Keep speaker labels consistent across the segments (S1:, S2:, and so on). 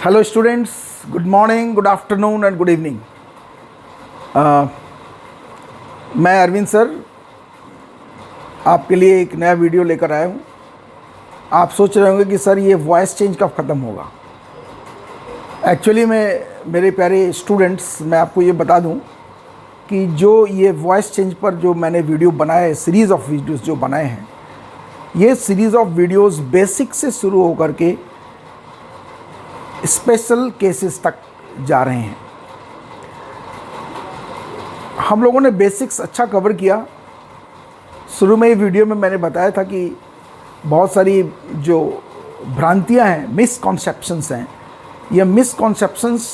S1: Hello students, good morning, good afternoon and good evening. मैं Arvind sir आपके लिए एक नया वीडियो लेकर आया हूँ। आप सोच रहे होंगे कि सर ये वॉइस चेंज कब ख़त्म होगा। एक्चुअली मेरे प्यारे स्टूडेंट्स, मैं आपको ये बता दूँ कि जो ये वॉइस चेंज पर जो मैंने वीडियो बनाए, सीरीज़ ऑफ वीडियोज़ जो बनाए हैं, ये सीरीज़ ऑफ वीडियोज़ बेसिक से शुरू होकर के स्पेशल केसेस तक जा रहे हैं। हम लोगों ने बेसिक्स अच्छा कवर किया। शुरू में ही वीडियो में मैंने बताया था कि बहुत सारी जो भ्रांतियां हैं, मिसकॉन्सेप्शंस हैं, ये मिसकॉन्सेप्शंस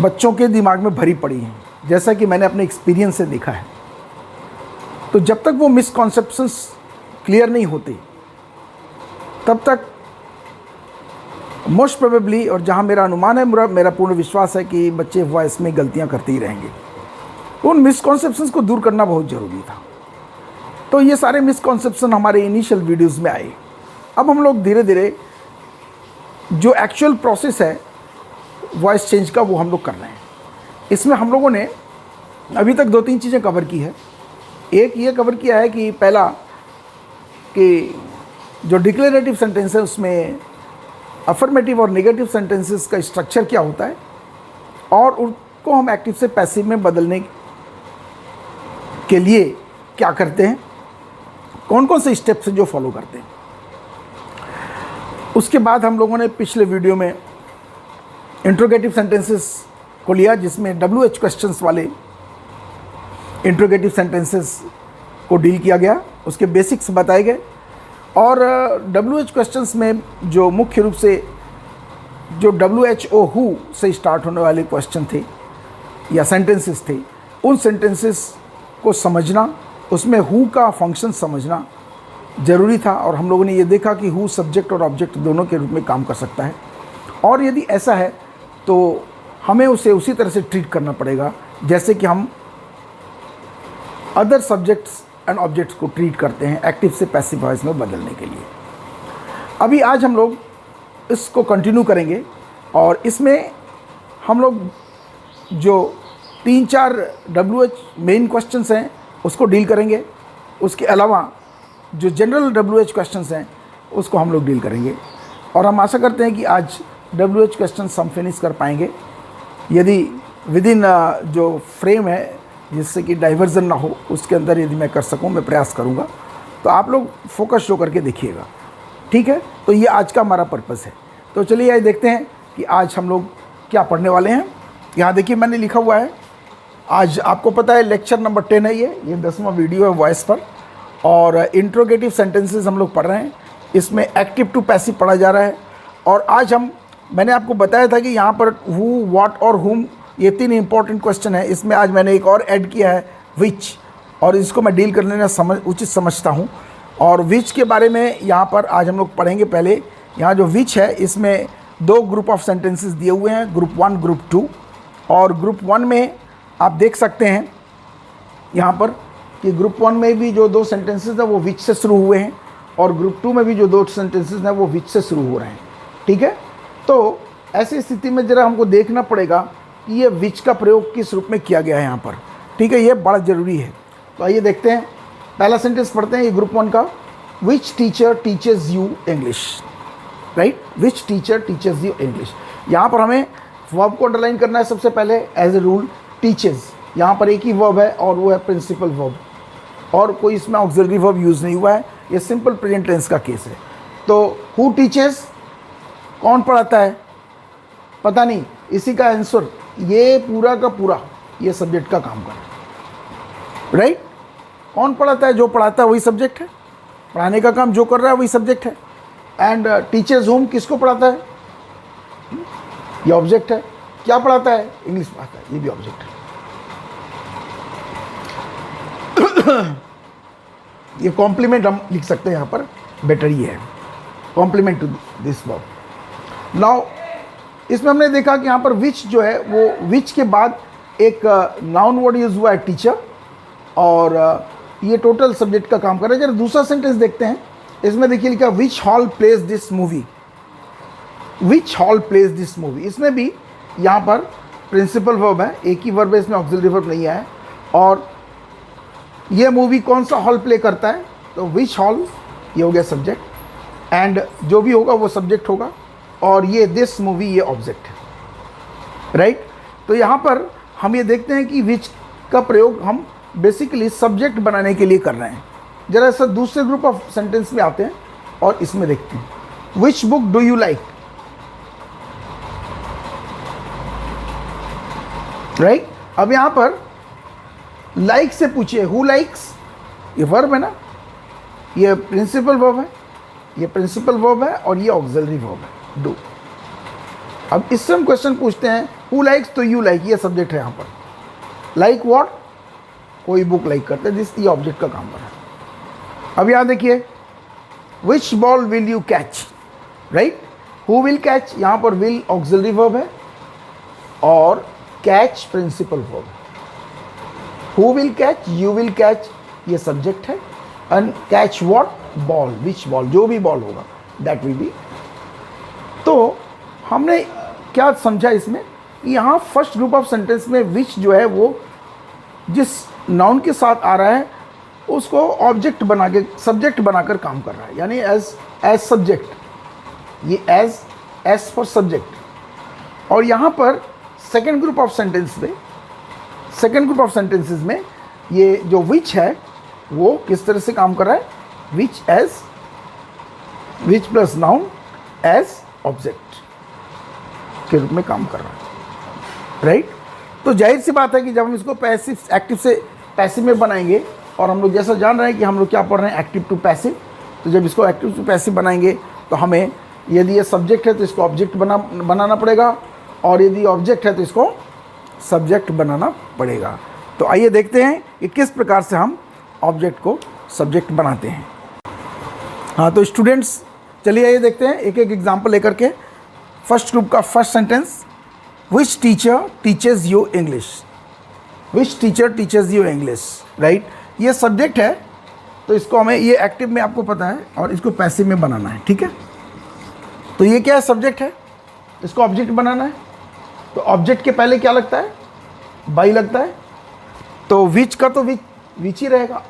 S1: बच्चों के दिमाग में भरी पड़ी हैं, जैसा कि मैंने अपने एक्सपीरियंस से देखा है। तो जब तक वो मिसकॉन्सेप्शंस क्लियर नहीं होते तब तक मोस्ट प्रोबेबली, और जहाँ मेरा अनुमान है, मेरा पूर्ण विश्वास है कि बच्चे वॉइस में गलतियाँ करते ही रहेंगे। तो उन मिसकॉन्सेप्शंस को दूर करना बहुत ज़रूरी था। तो ये सारे मिसकॉन्सेप्शन हमारे इनिशियल वीडियोस में आए। अब हम लोग धीरे धीरे जो एक्चुअल प्रोसेस है वॉइस चेंज का, वो हम लोग कर रहे हैं। इसमें हम लोगों ने अभी तक 2-3 चीज़ें कवर की है। एक ये कवर किया है कि पहला कि जो डिक्लेरेटिव सेंटेंस है उसमें अफर्मेटिव और नेगेटिव सेंटेंसेस का स्ट्रक्चर क्या होता है और उनको हम एक्टिव से पैसिव में बदलने के लिए क्या करते हैं, कौन कौन से स्टेप्स जो फॉलो करते हैं। उसके बाद हम लोगों ने पिछले वीडियो में इंट्रोगेटिव सेंटेंसेस को लिया, जिसमें WH क्वेश्चंस वाले इंट्रोगेटिव सेंटेंसेस को डील किया गया, उसके बेसिक्स बताए गए। और WH क्वेश्चंस में जो मुख्य रूप से जो WHO हु से स्टार्ट होने वाले क्वेश्चन थे या सेंटेंसेस थे, उन सेंटेंसेस को समझना, उसमें हु का फंक्शन समझना ज़रूरी था। और हम लोगों ने ये देखा कि हु सब्जेक्ट और ऑब्जेक्ट दोनों के रूप में काम कर सकता है, और यदि ऐसा है तो हमें उसे उसी तरह से ट्रीट करना पड़ेगा जैसे कि हम अदर सब्जेक्ट्स एंड ऑब्जेक्ट्स को ट्रीट करते हैं एक्टिव से पैसिव वॉइस में बदलने के लिए। अभी आज हम लोग इसको कंटिन्यू करेंगे और इसमें हम लोग जो 3-4 WH मेन क्वेश्चंस हैं उसको डील करेंगे। उसके अलावा जो जनरल WH क्वेश्चंस हैं उसको हम लोग डील करेंगे, और हम आशा करते हैं कि आज WH क्वेश्चंस हम फिनिश कर पाएंगे, यदि विद इन जो फ्रेम है जिससे कि डाइवर्जन ना हो, उसके अंदर यदि मैं कर सकूं, मैं प्रयास करूंगा। तो आप लोग फोकस शो करके देखिएगा, ठीक है। तो ये आज का हमारा पर्पस है। तो चलिए आज देखते हैं कि आज हम लोग क्या पढ़ने वाले हैं। यहाँ देखिए मैंने लिखा हुआ है, आज आपको पता है लेक्चर नंबर 10 है, ये 10वां वीडियो है वॉइस पर, और इंट्रोगेटिव सेंटेंसेस हम लोग पढ़ रहे हैं। इसमें एक्टिव टू पैसिव पढ़ा जा रहा है। और आज मैंने आपको बताया था कि यहाँ पर हु, व्हाट और हुम, ये 3 इंपॉर्टेंट क्वेश्चन है। इसमें आज मैंने एक और ऐड किया है, विच, और इसको मैं डील करने में उचित समझता हूँ। और विच के बारे में यहाँ पर आज हम लोग पढ़ेंगे। पहले यहाँ जो विच है, इसमें 2 ग्रुप ऑफ सेंटेंसेस दिए हुए हैं, ग्रुप 1, ग्रुप 2। और ग्रुप 1 में आप देख सकते हैं यहाँ पर कि ग्रुप 1 में भी जो 2 सेंटेंसेस हैं वो विच से शुरू हुए हैं, और ग्रुप 2 में भी जो 2 सेंटेंसेस हैं वो विच से शुरू हो रहे हैं, ठीक है। तो ऐसी स्थिति में ज़रा हमको देखना पड़ेगा कि ये विच का प्रयोग किस रूप में किया गया है यहाँ पर, ठीक है। ये बड़ा ज़रूरी है। तो आइए देखते हैं, पहला सेंटेंस पढ़ते हैं, ये ग्रुप 1 का। Which teacher teaches you English, right. Which teacher teaches you English. यहाँ पर हमें वर्ब को अंडरलाइन करना है सबसे पहले। एज ए रूल टीचेज, यहाँ पर एक ही वर्ब है और वो है प्रिंसिपल वर्ब, और कोई इसमें ऑक्सिलरी वर्ब यूज़ नहीं हुआ है। ये सिंपल प्रेजेंट टेंस का केस है। तो हु टीचेज, कौन पढ़ाता है, पता नहीं। इसी का आंसर, ये पूरा का पूरा ये सब्जेक्ट का काम कर रहा है, राइट। कौन पढ़ाता है, जो पढ़ाता है वही सब्जेक्ट है, पढ़ाने का काम जो कर रहा है वही सब्जेक्ट है। एंड टीचर्स होम, किसको पढ़ाता है, ये ऑब्जेक्ट है। क्या पढ़ाता है, इंग्लिश पढ़ाता है, ये भी ऑब्जेक्ट है। ये कॉम्प्लीमेंट हम लिख सकते हैं यहाँ पर, बेटर ये है, complement to this verb. Now इसमें हमने देखा कि यहाँ पर विच जो है, वो विच के बाद एक नाउन वर्ड यूज हुआ है, टीचर, और ये टोटल सब्जेक्ट का काम कर रहा है। जरा दूसरा सेंटेंस देखते हैं। इसमें देखिए लिखा which hall plays this movie, which hall plays this movie, इसमें भी यहाँ पर प्रिंसिपल वर्ब है, एक ही वर्ब है, इसमें ऑक्सिलरी वर्ब नहीं है। और ये मूवी कौन सा हॉल प्ले करता है, तो विच हॉल ये हो गया सब्जेक्ट, एंड जो भी होगा वो सब्जेक्ट होगा, और ये दिस मूवी ये ऑब्जेक्ट है, राइट। तो यहाँ पर हम ये देखते हैं कि विच का प्रयोग हम बेसिकली सब्जेक्ट बनाने के लिए कर रहे हैं। जरा सा दूसरे ग्रुप ऑफ सेंटेंस में आते हैं और इसमें देखते हैं। विच book do you like, right. अब यहाँ पर लाइक से पूछिए, हु लाइक्स, ये वर्ब है ना, ये प्रिंसिपल वर्ब है, ये प्रिंसिपल वर्ब है और ये ऑक्सिलरी वर्ब है, डू। अब इससे हम क्वेश्चन पूछते हैं, हु लाइक्स, तो यू लाइक ये सब्जेक्ट है यहाँ पर, लाइक व्हाट, कोई बुक लाइक करते हैं, जिस ये ऑब्जेक्ट का काम कर रहा है। अब यहाँ देखिए, which ball will you catch, right. Who will catch, यहाँ पर विल ऑक्सिलरी वर्ब है और कैच प्रिंसिपल वर्ब है। Who will catch, you will catch ये सब्जेक्ट है, and catch what, ball, which ball, जो भी बॉल होगा दैट विल बी। तो हमने क्या समझा इसमें, यहाँ फर्स्ट ग्रुप ऑफ सेंटेंस में विच जो है वो जिस नाउन के साथ आ रहा है उसको ऑब्जेक्ट बना के सब्जेक्ट बनाकर काम कर रहा है, यानी एज सब्जेक्ट, ये एज फॉर सब्जेक्ट। और यहाँ पर सेकेंड ग्रुप ऑफ सेंटेंस में, सेकेंड ग्रुप ऑफ सेंटेंसेस में ये जो विच है वो किस तरह से काम कर रहा है, विच एज, विच प्लस नाउन एज ऑब्जेक्ट के रूप में काम कर रहा है, राइट। तो जाहिर सी बात है कि जब हम इसको पैसिव एक्टिव से पैसिव में बनाएंगे, और हम लोग जैसा जान रहे हैं कि हम लोग क्या पढ़ रहे हैं, एक्टिव टू पैसिव, तो जब इसको एक्टिव टू पैसिव बनाएंगे तो हमें यदि ये सब्जेक्ट है तो इसको ऑब्जेक्ट बनाना पड़ेगा, और यदि ऑब्जेक्ट है तो इसको सब्जेक्ट बनाना पड़ेगा। तो आइए देखते हैं कि किस प्रकार से हम ऑब्जेक्ट को सब्जेक्ट बनाते हैं। हाँ तो स्टूडेंट्स चलिए आइए देखते हैं एक एक एग्जाम्पल लेकर के। फर्स्ट ग्रुप का first sentence, which teacher teaches you English, which teacher teaches you English, right. ये सब्जेक्ट है तो इसको हमें, ये एक्टिव में आपको पता है, और इसको पैसिव में बनाना है, ठीक है। तो ये क्या है, सब्जेक्ट है, इसको ऑब्जेक्ट बनाना है। तो ऑब्जेक्ट के पहले क्या लगता है, बाई लगता है, तो विच का तो विच ही रहेगा।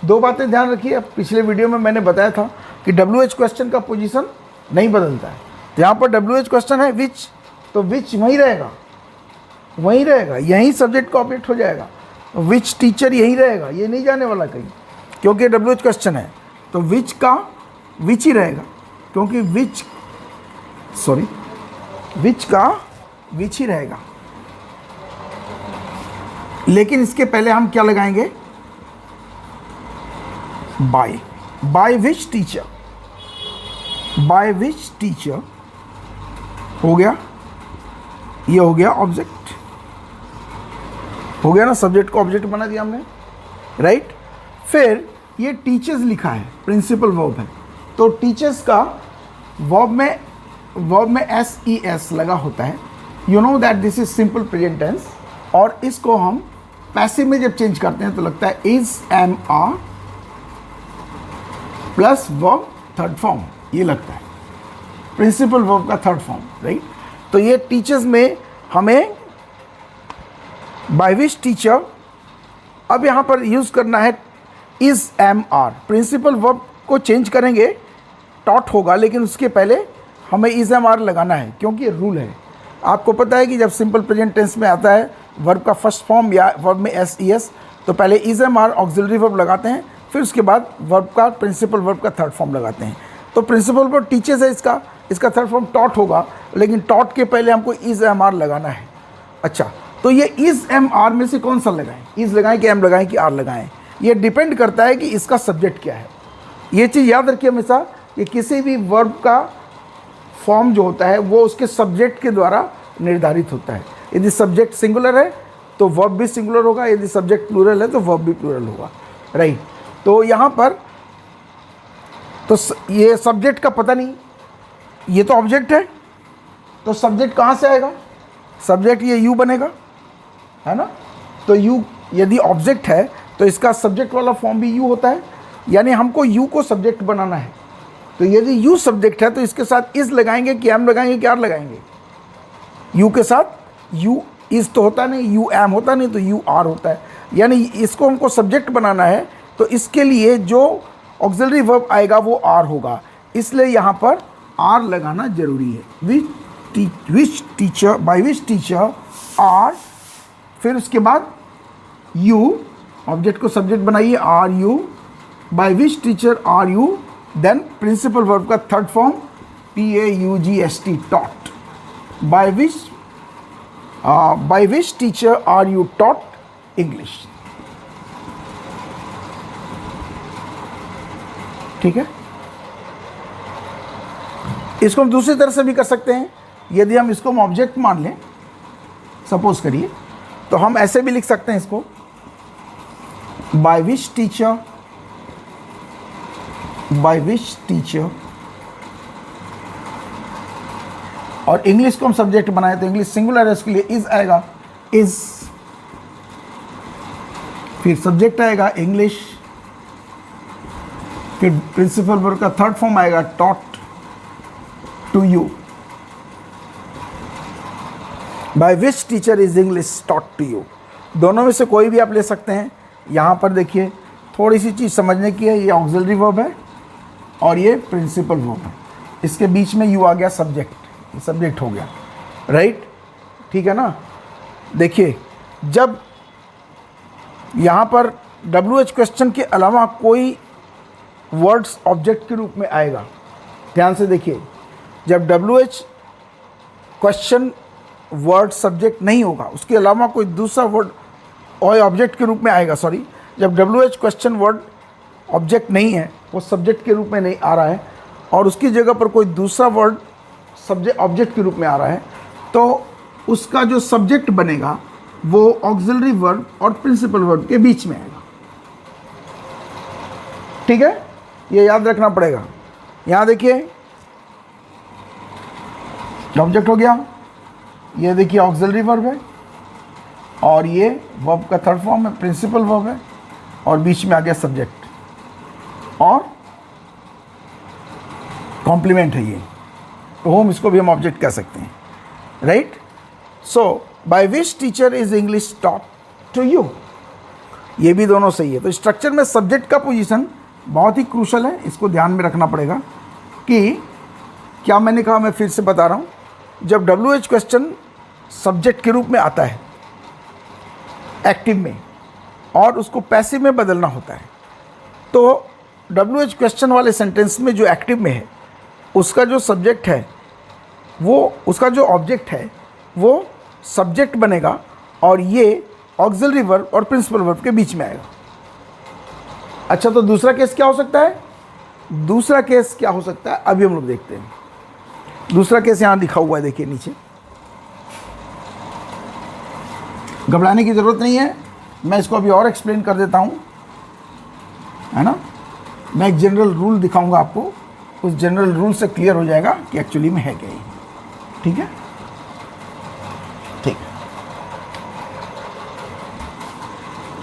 S1: दो बातें ध्यान रखिए, पिछले वीडियो में मैंने बताया था कि WH क्वेश्चन का पोजीशन नहीं बदलता है। तो यहाँ पर WH क्वेश्चन है विच, तो विच वहीं रहेगा, वहीं रहेगा, यहीं सब्जेक्ट का ऑब्जेक्ट हो जाएगा। विच टीचर यहीं रहेगा, ये नहीं जाने वाला कहीं, क्योंकि WH क्वेश्चन है। तो विच का विच ही रहेगा, क्योंकि विच का विच ही रहेगा। लेकिन इसके पहले हम क्या लगाएंगे, by, by which teacher, by which teacher हो गया, ये हो गया ऑब्जेक्ट, हो गया ना, सब्जेक्ट को ऑब्जेक्ट बना दिया हमने, राइट। फिर ये टीचर्स लिखा है, प्रिंसिपल वर्ब है, तो टीचर्स का वर्ब में SES लगा होता है, you know that this is simple present tense. और इसको हम पैसिव में जब चेंज करते हैं तो लगता है is, am, are plus verb third form, ये लगता है प्रिंसिपल वर्ब का थर्ड फॉर्म, राइट। तो ये टीचर्स में हमें बाय विच टीचर, अब यहाँ पर यूज़ करना है is, am, are. Principal verb को चेंज करेंगे, टॉट होगा, लेकिन उसके पहले हमें इज, एम, आर लगाना है, क्योंकि ये रूल है। आपको पता है कि जब सिंपल प्रेजेंट टेंस में आता है वर्ब का फर्स्ट फॉर्म या वर्ब में SES, तो पहले is, am, are auxiliary verb लगाते हैं, फिर उसके बाद वर्ब का प्रिंसिपल वर्ब का थर्ड फॉर्म लगाते हैं। तो प्रिंसिपल वर्ब टीचर्स है, इसका थर्ड फॉर्म टॉट होगा, लेकिन टॉट के पहले हमको इज, एम, आर लगाना है। अच्छा, तो ये इज, एम, आर में से कौन सा लगाएं, इज लगाएं कि एम लगाएं कि आर लगाएं, ये डिपेंड करता है कि इसका सब्जेक्ट क्या है। ये चीज़ याद रखिए हमेशा कि किसी भी वर्ब का फॉर्म जो होता है वो उसके सब्जेक्ट के द्वारा निर्धारित होता है। यदि सब्जेक्ट सिंगुलर है तो वर्ब भी सिंगुलर होगा, यदि सब्जेक्ट प्लूरल है तो वर्ब भी प्लूरल होगा, राइट। तो यहाँ पर तो ये सब्जेक्ट का पता नहीं, ये तो ऑब्जेक्ट है, तो सब्जेक्ट कहाँ से आएगा, सब्जेक्ट ये यू बनेगा, है ना। तो यू यदि ऑब्जेक्ट है तो इसका सब्जेक्ट वाला फॉर्म भी यू होता है, यानी हमको यू को सब्जेक्ट बनाना है। तो यदि यू सब्जेक्ट है तो इसके साथ इज लगाएंगे कि एम लगाएंगे कि आर लगाएंगे? यू के साथ यू इज तो होता नहीं, यू एम होता नहीं, तो यू आर होता है। यानी इसको हमको सब्जेक्ट बनाना है तो इसके लिए जो ऑक्सिलरी वर्ब आएगा वो आर होगा, इसलिए यहाँ पर आर लगाना जरूरी है। Which teacher, by which teacher are, फिर उसके बाद यू, ऑब्जेक्ट को सब्जेक्ट बनाइए, are you, by which teacher are you, then principal verb का third form PAUGST, taught. By which teacher are you taught English. ठीक है, इसको हम दूसरी तरह से भी कर सकते हैं। यदि हम इसको ऑब्जेक्ट मान लें, सपोज करिए, तो हम ऐसे भी लिख सकते हैं इसको, bye which teacher, by which teacher, और इंग्लिश को हम सब्जेक्ट बनाए तो इंग्लिश सिंगुलर है, उसके लिए इज आएगा, इज, फिर सब्जेक्ट आएगा इंग्लिश, फिर प्रिंसिपल वर्ब का थर्ड फॉर्म आएगा taught to you. By which teacher is English taught to you. दोनों में से कोई भी आप ले सकते हैं। यहाँ पर देखिए थोड़ी सी चीज़ समझने की है, ये ऑक्सिलरी वर्ब है और ये प्रिंसिपल वर्ब है, इसके बीच में यू आ गया सब्जेक्ट, ये सब्जेक्ट हो गया, राइट? ठीक है ना। देखिए जब यहाँ पर WH क्वेश्चन के अलावा कोई वर्ड्स ऑब्जेक्ट के रूप में आएगा, ध्यान से देखिए, जब WH क्वेश्चन वर्ड सब्जेक्ट नहीं होगा, उसके अलावा कोई दूसरा वर्ड और ऑब्जेक्ट के रूप में आएगा, सॉरी, जब WH क्वेश्चन वर्ड ऑब्जेक्ट नहीं है, वो सब्जेक्ट के रूप में नहीं आ रहा है, और उसकी जगह पर कोई दूसरा वर्ड सब्जेक्ट ऑब्जेक्ट के रूप में आ रहा है, तो उसका जो सब्जेक्ट बनेगा वो ऑक्सिलरी वर्ब और प्रिंसिपल वर्ब के बीच में आएगा। ठीक है, ये याद रखना पड़ेगा। यहाँ देखिए ऑब्जेक्ट हो गया, ये देखिए ऑक्सिलरी वर्ब है, और ये वर्ब का थर्ड फॉर्म है, प्रिंसिपल वर्ब है, और बीच में आ गया सब्जेक्ट और कॉम्प्लीमेंट है ये, तो होम, इसको भी हम ऑब्जेक्ट कह सकते हैं, right? So by which teacher is English taught to you, ये भी दोनों सही है। तो स्ट्रक्चर में सब्जेक्ट का पोजीशन बहुत ही क्रूशल है, इसको ध्यान में रखना पड़ेगा कि क्या मैंने कहा, मैं फिर से बता रहा हूँ, जब WH क्वेश्चन सब्जेक्ट के रूप में आता है एक्टिव में और उसको पैसिव में बदलना होता है, तो WH क्वेश्चन वाले सेंटेंस में जो एक्टिव में है उसका जो सब्जेक्ट है वो, उसका जो ऑब्जेक्ट है वो सब्जेक्ट बनेगा, और ये ऑक्सिलरी वर्ब और प्रिंसिपल वर्ब के बीच में आएगा। अच्छा, तो दूसरा केस क्या हो सकता है? दूसरा केस क्या हो सकता है अभी हम लोग देखते हैं। दूसरा केस यहाँ लिखा हुआ है, देखिए नीचे, घबराने की ज़रूरत नहीं है, मैं इसको अभी और एक्सप्लेन कर देता हूँ, है ना। मैं एक जनरल रूल दिखाऊंगा आपको, उस जनरल रूल से क्लियर हो जाएगा कि एक्चुअली में है क्या ये। ठीक है, ठीक है,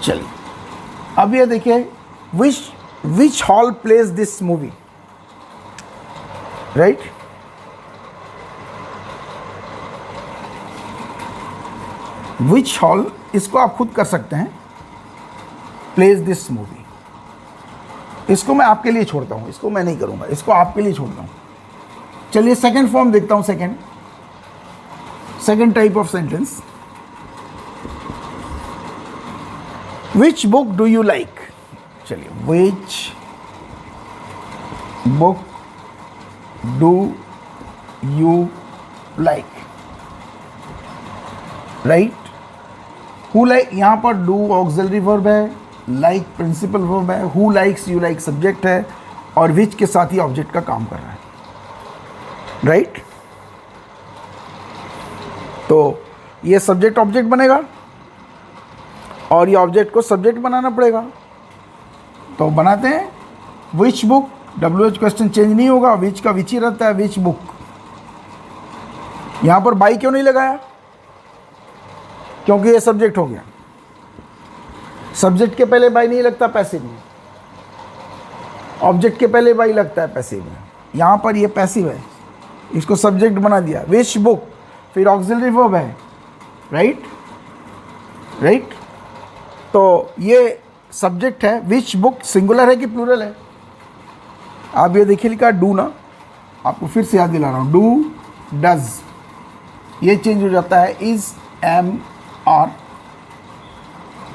S1: चलिए अब ये देखिए, which hall plays this movie, right? Which hall, इसको आप खुद कर सकते हैं, प्लेज दिस मूवी, इसको मैं आपके लिए छोड़ता हूँ, इसको मैं नहीं करूँगा, इसको आपके लिए छोड़ता हूँ। चलिए सेकंड फॉर्म देखता हूँ, second type of sentence, which book do you like. चलिए, which book do you like, right? Who like, यहाँ पर डू ऑक्सिलरी वर्ब है, लाइक प्रिंसिपल वर्ब है, who likes, you like subject है, और विच के साथ ही ऑब्जेक्ट का काम कर रहा है, राइट? तो ये सब्जेक्ट ऑब्जेक्ट बनेगा और ये ऑब्जेक्ट को सब्जेक्ट बनाना पड़ेगा, तो बनाते हैं। Which book, WH question change नहीं होगा, विच का विच ही रहता है, विच बुक। यहाँ पर बाई क्यों नहीं लगाया? क्योंकि ये सब्जेक्ट हो गया, सब्जेक्ट के पहले बाई नहीं लगता पैसिव में, ऑब्जेक्ट के पहले बाई लगता है पैसिव में, यहाँ पर ये पैसिव है, इसको सब्जेक्ट बना दिया, विच बुक, फिर ऑक्सिलरी वर्ब है, राइट राइट। तो ये सब्जेक्ट है, विच बुक सिंगुलर है कि प्लूरल है? आप ये देखिए लिखा डू ना, आपको फिर से याद दिला रहा हूँ, डू, डज, ये चेंज हो जाता है is, am, are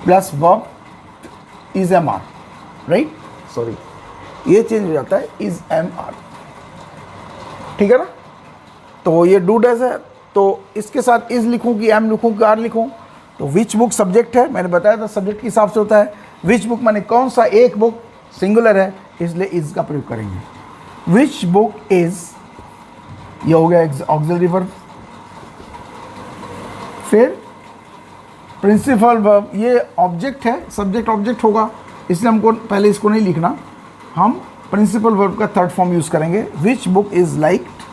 S1: plus verb is, am, are, right, sorry, ये चेंज हो जाता है इज, एम, आर, ठीक है ना। तो ये डू डज है, तो इसके साथ इज लिखूं कि एम लिखूं कि आर लिखूं? तो विच बुक सब्जेक्ट है, मैंने बताया था सब्जेक्ट के हिसाब से होता है। विच बुक माने कौन सा एक बुक, सिंगुलर है इसलिए इज का प्रयोग करेंगे। विच बुक इज, ये हो गया ऑक्सिलरी वर्ब। फिर प्रिंसिपल वर्ब, ये ऑब्जेक्ट है, सब्जेक्ट ऑब्जेक्ट होगा इसलिए हमको पहले इसको नहीं लिखना, हम प्रिंसिपल वर्ब का थर्ड फॉर्म यूज करेंगे। Which book is liked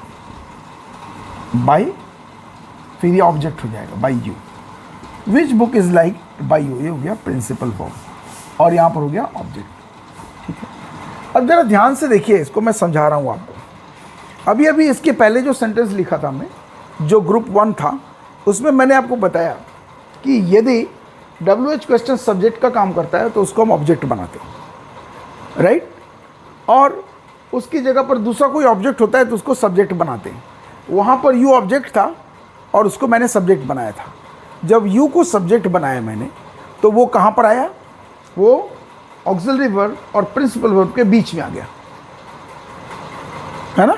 S1: by, फिर ये ऑब्जेक्ट हो जाएगा by you. Which book is liked by you, ये हो गया प्रिंसिपल वर्ब और यहाँ पर हो गया ऑब्जेक्ट, ठीक है। अब जरा ध्यान से देखिए, इसको मैं समझा रहा हूँ आपको। अभी अभी इसके पहले जो सेंटेंस लिखा था हमने, जो ग्रुप 1 था, उसमें मैंने आपको बताया कि यदि WH क्वेश्चन सब्जेक्ट का काम करता है तो उसको हम ऑब्जेक्ट बनाते हैं, राइट, और उसकी जगह पर दूसरा कोई ऑब्जेक्ट होता है तो उसको सब्जेक्ट बनाते हैं। वहाँ पर यू ऑब्जेक्ट था और उसको मैंने सब्जेक्ट बनाया था। जब यू को सब्जेक्ट बनाया मैंने, तो वो कहाँ पर आया? वो ऑक्सिलरी वर्ब और प्रिंसिपल वर्ब के बीच में आ गया, है ना।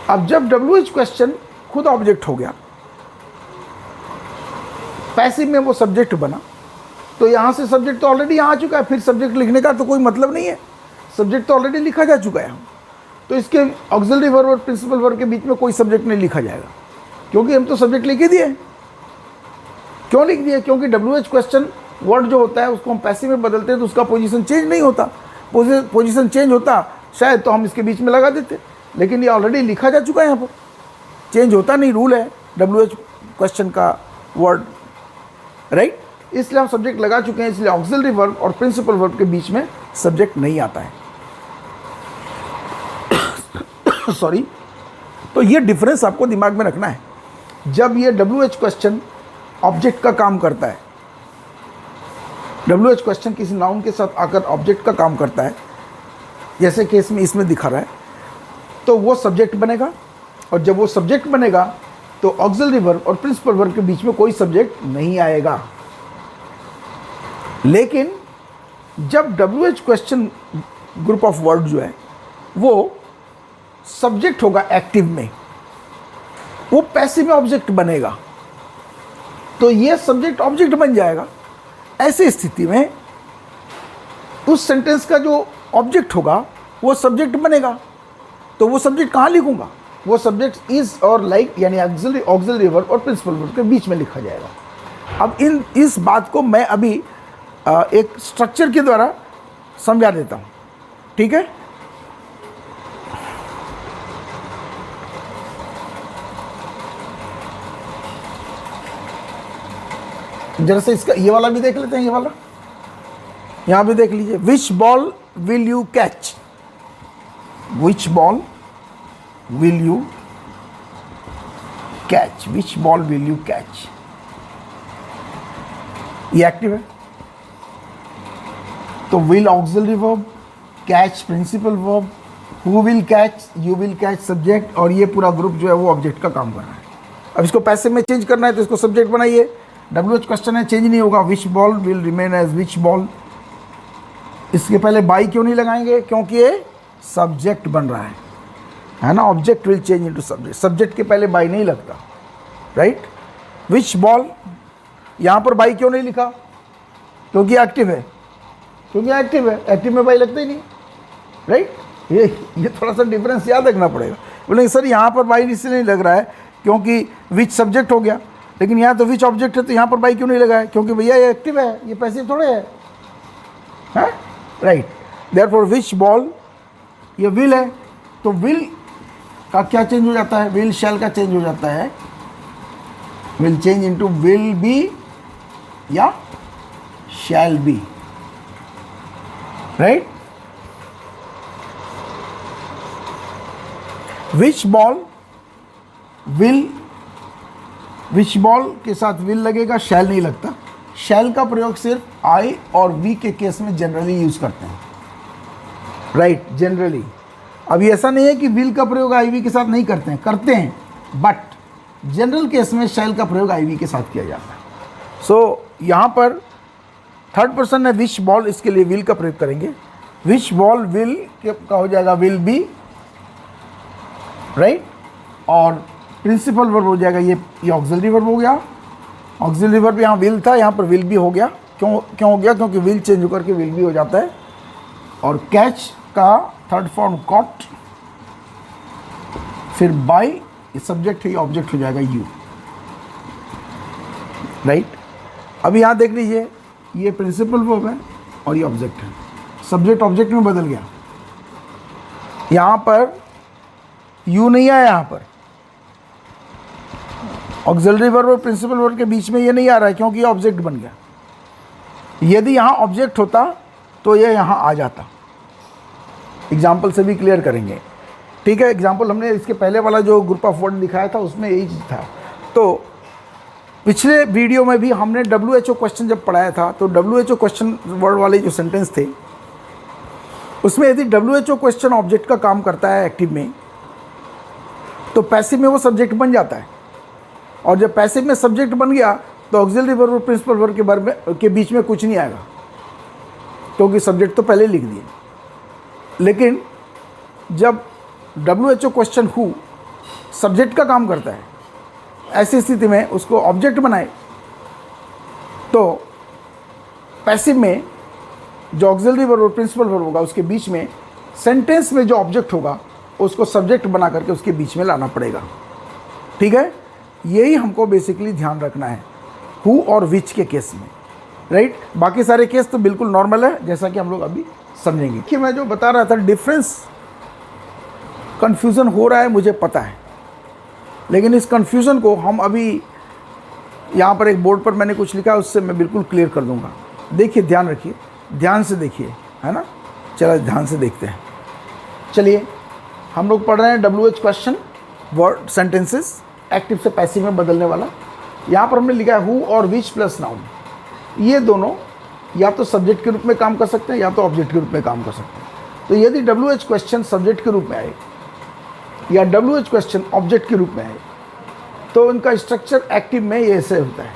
S1: अब जब WH क्वेश्चन खुद ऑब्जेक्ट हो गया, पैसिव में वो सब्जेक्ट बना, तो यहाँ से सब्जेक्ट तो ऑलरेडी यहाँ आ चुका है, फिर सब्जेक्ट लिखने का तो कोई मतलब नहीं है, सब्जेक्ट तो ऑलरेडी लिखा जा चुका है। तो इसके ऑक्सिलरी वर्ब और प्रिंसिपल वर्ब के बीच में कोई सब्जेक्ट नहीं लिखा जाएगा, क्योंकि हम तो सब्जेक्ट लिख ही दिए। क्यों लिख दिए? क्योंकि WH क्वेश्चन वर्ड जो होता है उसको हम पैसिव में बदलते हैं तो उसका पोजीशन चेंज नहीं होता। पोजीशन चेंज होता शायद तो हम इसके बीच में लगा देते, लेकिन ये ऑलरेडी लिखा जा चुका है, यहाँ पर चेंज होता नहीं, रूल है WH क्वेश्चन का वर्ड, राइट। इसलिए हम सब्जेक्ट लगा चुके हैं, इसलिए ऑक्सिलरी वर्ब और प्रिंसिपल वर्ब के बीच में सब्जेक्ट नहीं आता है। सॉरी। तो ये डिफरेंस आपको दिमाग में रखना है। जब ये WH क्वेश्चन ऑब्जेक्ट का काम करता है, WH क्वेश्चन किसी नाउन के साथ आकर ऑब्जेक्ट का काम करता है, जैसे केस में इसमें दिखा रहा है, तो वो सब्जेक्ट बनेगा, और जब वो सब्जेक्ट बनेगा तो ऑक्सिलरी वर्ब और प्रिंसिपल वर्ब के बीच में कोई सब्जेक्ट नहीं आएगा। लेकिन जब WH question group of word जो है वो सब्जेक्ट होगा एक्टिव में, वो पैसिव में ऑब्जेक्ट बनेगा, तो ये सब्जेक्ट ऑब्जेक्ट बन जाएगा। ऐसी स्थिति में उस सेंटेंस का जो ऑब्जेक्ट होगा वो सब्जेक्ट बनेगा, तो वो सब्जेक्ट कहाँ लिखूंगा? वो सब्जेक्ट इज और लाइक यानी ऑक्सिलरी वर्ब और प्रिंसिपल वर्ब के बीच में लिखा जाएगा। अब इस बात को मैं अभी एक स्ट्रक्चर के द्वारा समझा देता हूँ, ठीक है। जरा से इसका ये वाला भी देख लेते हैं, ये वाला यहाँ भी देख लीजिए। Which ball will you catch? Which ball will you catch? Which ball will you catch? ये एक्टिव है, तो will auxiliary verb, catch principal verb, who will catch, you will catch subject, और ये पूरा ग्रुप जो है वो ऑब्जेक्ट का काम कर रहा है। अब इसको पैसिव में चेंज करना है तो इसको सब्जेक्ट बनाइए। WH क्वेश्चन है, चेंज नहीं होगा, which ball will remain as which ball. इसके पहले बाई क्यों नहीं लगाएंगे? क्योंकि ये सब्जेक्ट बन रहा है ना। Object will change into subject, subject के पहले बाई नहीं लगता, राइट। विच बॉल, यहाँ पर बाई क्यों नहीं लिखा? क्योंकि एक्टिव है, क्योंकि एक्टिव है, एक्टिव में बाई लगता ही नहीं, राइट। ये थोड़ा सा डिफरेंस याद रखना पड़ेगा। बोलेंगे सर यहाँ पर बाई इसलिए नहीं लग रहा है क्योंकि विच सब्जेक्ट हो गया, लेकिन यहाँ तो विच ऑब्जेक्ट है, तो यहाँ पर बाई क्यों नहीं लगा है? क्योंकि भैया ये एक्टिव है, ये पैसिव थोड़े है, राइट। देयरफॉर विच बॉल, ये विल है, तो विल का क्या चेंज हो जाता है? विल शैल का चेंज हो जाता है, will change into will be या shall be, right. Which ball के साथ विल लगेगा, शैल नहीं लगता। शैल का प्रयोग सिर्फ आई और वी के केस में जनरली यूज करते हैं, राइट, जनरली। अभी ऐसा नहीं है कि विल का प्रयोग आई वी के साथ नहीं करते हैं, बट जनरल केस में शैल का प्रयोग आई वी के साथ किया जाता है। सो यहाँ पर थर्ड पर्सन है विच बॉल, इसके लिए विल का प्रयोग करेंगे। विच बॉल विल का हो जाएगा विल बी, राइट, और प्रिंसिपल वर्ब हो जाएगा ये ऑक्सिलरी वर्ब हो गया। ऑक्सिलरी वर्ब यहाँ विल था, यहाँ पर विल भी हो गया। क्यों हो गया? क्योंकि विल चेंज होकर के विल भी हो जाता है। और कैच का थर्ड फॉर्म कॉट, फिर बाय, ये सब्जेक्ट है, ये ऑब्जेक्ट हो जाएगा यू, राइट। अब यहाँ देख लीजिए, ये प्रिंसिपल वर्ब है और ये ऑब्जेक्ट है, सब्जेक्ट ऑब्जेक्ट में बदल गया। यहाँ पर यू नहीं आया, यहाँ पर ऑक्सिलरी वर्ब और प्रिंसिपल वर्ब के बीच में ये नहीं आ रहा है, क्योंकि ये ऑब्जेक्ट बन गया। यदि यहाँ ऑब्जेक्ट होता तो ये यहाँ आ जाता। एग्जाम्पल से भी क्लियर करेंगे, ठीक है। एग्जाम्पल हमने इसके पहले वाला जो ग्रुप ऑफ वर्ड दिखाया था उसमें यही चीज़ था। तो पिछले वीडियो में भी हमने WHO क्वेश्चन जब पढ़ाया था, तो WHO क्वेश्चन वर्ड वाले जो सेंटेंस थे उसमें यदि WHO क्वेश्चन ऑब्जेक्ट का काम करता है एक्टिव में, तो पैसिव में वो सब्जेक्ट बन जाता है। और जब पैसिव में सब्जेक्ट बन गया तो ऑक्सिलरी वर्ब और प्रिंसिपल वर्ब के बीच में कुछ नहीं आएगा, क्योंकि सब्जेक्ट तो पहले लिख दिए। लेकिन जब WHO क्वेश्चन हु सब्जेक्ट का काम करता है, ऐसी स्थिति में उसको ऑब्जेक्ट बनाए, तो पैसिव में जो ऑक्सिलरी वर्ब और प्रिंसिपल वर्ब होगा उसके बीच में सेंटेंस में जो ऑब्जेक्ट होगा उसको सब्जेक्ट बना करके उसके बीच में लाना पड़ेगा, ठीक है। यही हमको बेसिकली ध्यान रखना है हु और विच के केस में, राइट। बाकी सारे केस तो बिल्कुल नॉर्मल है, जैसा कि हम लोग अभी समझेंगे। कि मैं जो बता रहा था डिफरेंस, कन्फ्यूज़न हो रहा है मुझे पता है, लेकिन इस कन्फ्यूज़न को हम अभी यहाँ पर एक बोर्ड पर मैंने कुछ लिखा है, उससे मैं बिल्कुल क्लियर कर दूँगा। देखिए, ध्यान रखिए, ध्यान से देखिए, है ना। चलो ध्यान से देखते हैं। चलिए, हम लोग पढ़ रहे हैं WH question word sentences, active से पैसिव में बदलने वाला। यहाँ पर हमने लिखा है हु और विच प्लस नाउन। ये दोनों या तो सब्जेक्ट के रूप में काम कर सकते हैं या तो ऑब्जेक्ट के रूप में काम कर सकते हैं। तो यदि WH क्वेश्चन सब्जेक्ट के रूप में आए या WH क्वेश्चन ऑब्जेक्ट के रूप में आए, तो उनका स्ट्रक्चर एक्टिव में ये ऐसे होता है।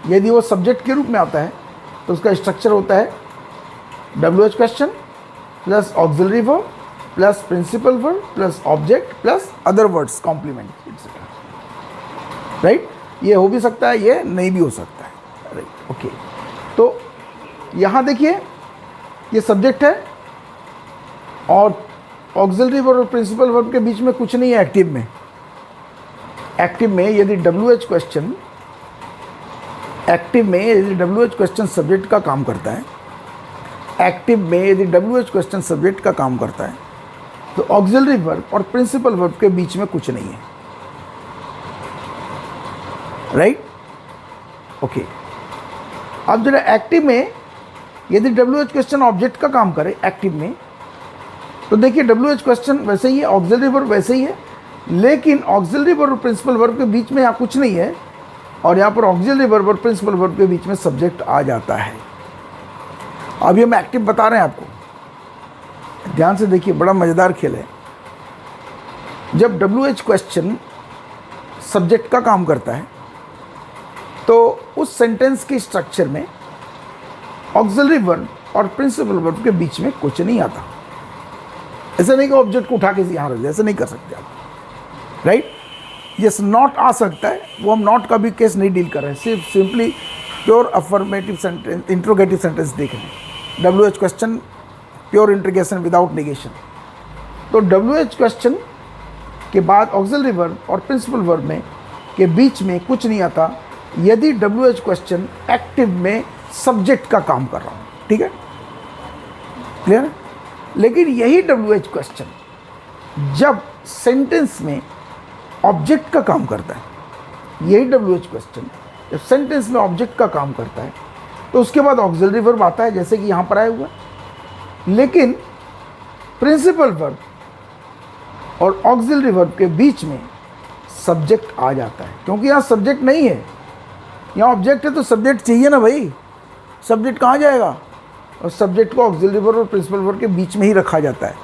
S1: यदि वो सब्जेक्ट के रूप में आता है तो उसका स्ट्रक्चर होता है WH question plus auxiliary verb plus principal verb plus object plus other words complement, right. ये हो भी सकता है, ये नहीं भी हो सकता है, राइट, ओके। तो यहाँ देखिए, ये सब्जेक्ट है और ऑक्सिलरी वर्ब और प्रिंसिपल वर्ब के बीच में कुछ नहीं है एक्टिव में। एक्टिव में यदि WH क्वेश्चन सब्जेक्ट का काम करता है, एक्टिव में यदि WH क्वेश्चन सब्जेक्ट का काम करता है, तो ऑक्सिलरी वर्ब और प्रिंसिपल वर्ब के बीच में कुछ नहीं है, राइट, ओके। अब जरा एक्टिव में यदि WH क्वेश्चन ऑब्जेक्ट का काम करे एक्टिव में, तो देखिए WH क्वेश्चन वैसे ही है, ऑक्सिलरी वर्ब वैसे ही है, लेकिन ऑक्सिलरी वर्ब और प्रिंसिपल वर्ब के बीच में यहाँ कुछ नहीं है, और यहाँ पर ऑक्सिलरी वर्ब और प्रिंसिपल वर्ब के बीच में सब्जेक्ट आ जाता है। अभी हम एक्टिव बता रहे हैं आपको, ध्यान से देखिए, बड़ा मज़ेदार खेल है। जब WH क्वेश्चन सब्जेक्ट का काम करता है तो उस सेंटेंस के स्ट्रक्चर में ऑक्सिलरी वर्ब और प्रिंसिपल वर्ब के बीच में कुछ नहीं आता। ऐसा नहीं कि ऑब्जेक्ट को उठा के यहाँ रख दे, ऐसा नहीं कर सकते आप, राइट। यस, नॉट आ सकता है, वो हम नॉट का भी केस नहीं डील कर रहे हैं, सिर्फ simply pure affirmative sentence, interrogative sentence देख रहे हैं। WH question pure interrogation without negation. तो WH क्वेश्चन के बाद ऑक्सिलरी वर्ब और प्रिंसिपल वर्ब में के बीच में कुछ नहीं आता यदि WH क्वेश्चन एक्टिव में सब्जेक्ट का काम कर रहा हूँ, ठीक है, क्लियर है। लेकिन यही WH क्वेश्चन जब सेंटेंस में ऑब्जेक्ट का काम करता है, यही WH क्वेश्चन जब सेंटेंस में ऑब्जेक्ट का काम करता है, तो उसके बाद ऑक्सिलरी वर्ब आता है, जैसे कि यहाँ पर आया हुआ। लेकिन प्रिंसिपल वर्ब और ऑक्सिलरी वर्ब के बीच में सब्जेक्ट आ जाता है, क्योंकि यहाँ सब्जेक्ट नहीं है, यहाँ ऑब्जेक्ट है तो सब्जेक्ट चाहिए ना भाई। सब्जेक्ट कहाँ जाएगा? और सब्जेक्ट को ऑक्सिलरी वर्ब और प्रिंसिपल वर्ब के बीच में ही रखा जाता है,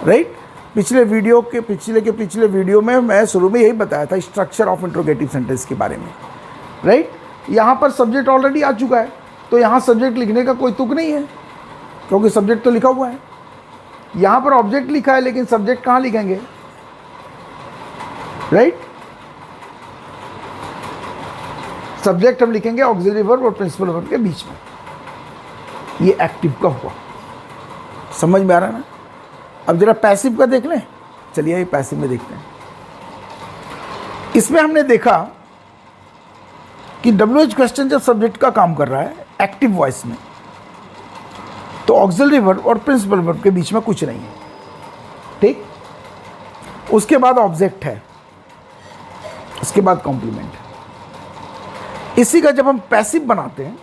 S1: राइट। पिछले वीडियो में मैं शुरू में यही बताया था स्ट्रक्चर ऑफ इंट्रोगेटिव सेंटेंस के बारे में, राइट। यहाँ पर सब्जेक्ट ऑलरेडी आ चुका है, तो यहाँ सब्जेक्ट लिखने का कोई तुक नहीं है, क्योंकि सब्जेक्ट तो लिखा हुआ है। यहाँ पर ऑब्जेक्ट लिखा है, लेकिन सब्जेक्ट कहाँ लिखेंगे, राइट। सब्जेक्ट हम लिखेंगे ऑक्सिलरी वर्ब और प्रिंसिपल वर्ब के बीच में। ये एक्टिव का हुआ, समझ में आ रहा है ना। अब जरा पैसिव का देख लें, चलिए ये पैसिव में देखते हैं। इसमें हमने देखा कि WH क्वेश्चन जब सब्जेक्ट का काम कर रहा है एक्टिव वॉइस में, तो ऑक्सिलरी वर्ब और प्रिंसिपल वर्ब के बीच में कुछ नहीं है, ठीक। उसके बाद ऑब्जेक्ट है, उसके बाद कॉम्प्लीमेंट है। इसी का जब हम पैसिव बनाते हैं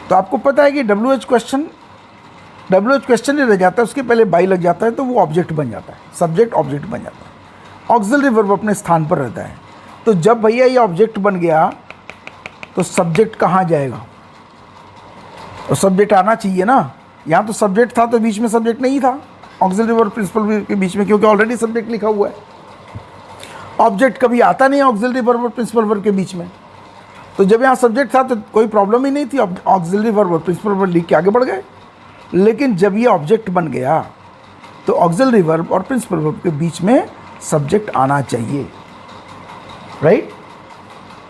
S1: तो आपको पता है कि WH क्वेश्चन नहीं रह जाता है, उसके पहले बाई लग जाता है, तो वो ऑब्जेक्ट बन जाता है, सब्जेक्ट ऑब्जेक्ट बन जाता है। ऑक्सिलरी वर्ब अपने स्थान पर रहता है। तो जब भैया ये ऑब्जेक्ट बन गया तो सब्जेक्ट कहाँ जाएगा? और सब्जेक्ट आना चाहिए ना। यहाँ तो सब्जेक्ट था तो बीच में सब्जेक्ट नहीं था ऑक्सिलरी वर्ब प्रिंसिपल के बीच में, क्योंकि ऑलरेडी सब्जेक्ट लिखा हुआ है। ऑब्जेक्ट कभी आता नहीं ऑक्सिलरी वर्ब और प्रिंसिपल वर्ब के बीच में, तो जब यहाँ सब्जेक्ट था तो कोई प्रॉब्लम ही नहीं थी, ऑक्सिलरी वर्ब और प्रिंसिपल वर्ब लिख के आगे बढ़ गए। लेकिन जब ये ऑब्जेक्ट बन गया तो ऑक्सिलरी वर्ब और प्रिंसिपल वर्ब के बीच में सब्जेक्ट आना चाहिए, राइट।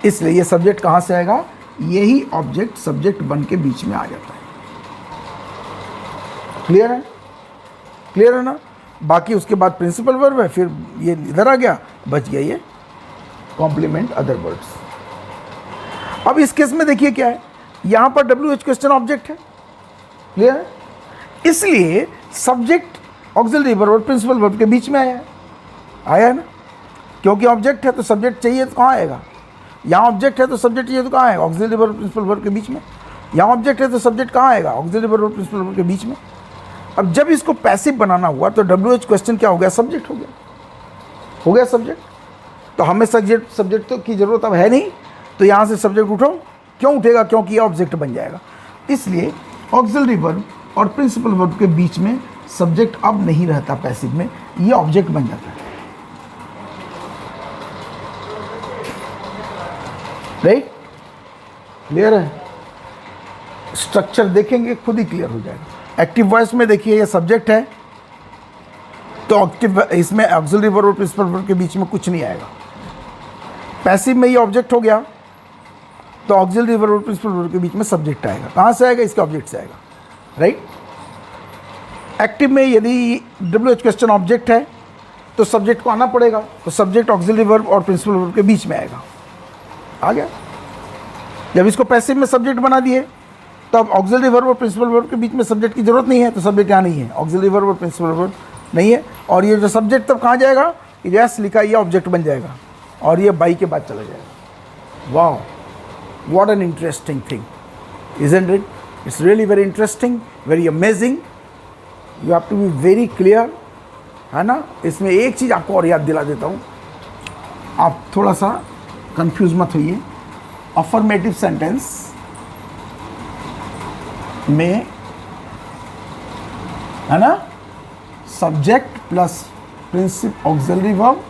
S1: इसलिए ये सब्जेक्ट कहाँ से आएगा? यही ऑब्जेक्ट सब्जेक्ट बन के बीच में आ जाता है। क्लियर है? क्लियर है ना। बाकी उसके बाद प्रिंसिपल वर्ब है, फिर ये इधर आ गया, बच गया ये कॉम्प्लीमेंट अदर वर्ड्स। अब इस केस में देखिए क्या है, यहाँ पर WH क्वेश्चन ऑब्जेक्ट है, क्लियर है। इसलिए सब्जेक्ट ऑक्सिलरी वर्ब और प्रिंसिपल वर्ब के बीच में आया है ना, क्योंकि ऑब्जेक्ट है तो सब्जेक्ट चाहिए तो कहाँ आएगा? यहाँ ऑब्जेक्ट है तो सब्जेक्ट चाहिए तो कहाँ आएगा? ऑक्सिलरी वर्ब प्रिंसिपल वर्ब के बीच में। यहाँ ऑब्जेक्ट है तो सब्जेक्ट कहाँ आएगा? ऑक्सिलरी वर्ब और प्रिंसिपल वर्ब के बीच में। अब जब इसको पैसिव बनाना हुआ तो WH क्वेश्चन क्या हो गया? सब्जेक्ट हो गया सब्जेक्ट। तो हमें सब्जेक्ट तो की जरूरत अब है नहीं, तो यहाँ से सब्जेक्ट उठो। क्यों उठेगा? क्योंकि ये ऑब्जेक्ट बन जाएगा। इसलिए ऑक्सिलरी वर्ब और प्रिंसिपल वर्ब के बीच में सब्जेक्ट अब नहीं रहता पैसिव में, ये ऑब्जेक्ट बन जाता है, राइट। क्लियर है? स्ट्रक्चर देखेंगे खुद ही क्लियर हो जाएगा। एक्टिव वॉइस में देखिए ये सब्जेक्ट है, तो एक्टिव इसमें ऑक्सिलरी वर्ब और प्रिंसिपल वर्ब के बीच में कुछ नहीं आएगा। पैसिव में ये ऑब्जेक्ट हो गया, तो ऑक्सिलरी वर्ब और प्रिंसिपल वर्ब के बीच में सब्जेक्ट आएगा। कहाँ से आएगा? इसके ऑब्जेक्ट से आएगा, राइट। एक्टिव में यदि WH क्वेश्चन ऑब्जेक्ट है तो सब्जेक्ट को आना पड़ेगा, तो सब्जेक्ट ऑक्सिलरी वर्ब और प्रिंसिपल वर्ब के बीच में आएगा। आ गया। जब इसको पैसिव में सब्जेक्ट बना दिए तो अब ऑक्सिलरी वर्ब और प्रिंसिपल वर्ब के बीच में सब्जेक्ट की जरूरत नहीं है, तो सब्जेक्ट यहाँ नहीं है, ऑक्सिलरी वर्ब और प्रिंसिपल वर्ब नहीं है। और ये जो सब्जेक्ट तब कहाँ जाएगा? यस लिखा, ये ऑब्जेक्ट बन जाएगा और ये बाई के बाद चला जाएगा। वाह, what an interesting thing, isn't it? It's really very interesting, very amazing. You have to be very clear, है ना। इसमें एक चीज़ आपको और याद दिला देता हूँ, आप थोड़ा सा कंफ्यूज मत होइए। अफर्मेटिव सेंटेंस में, है ना, subject plus auxiliary verb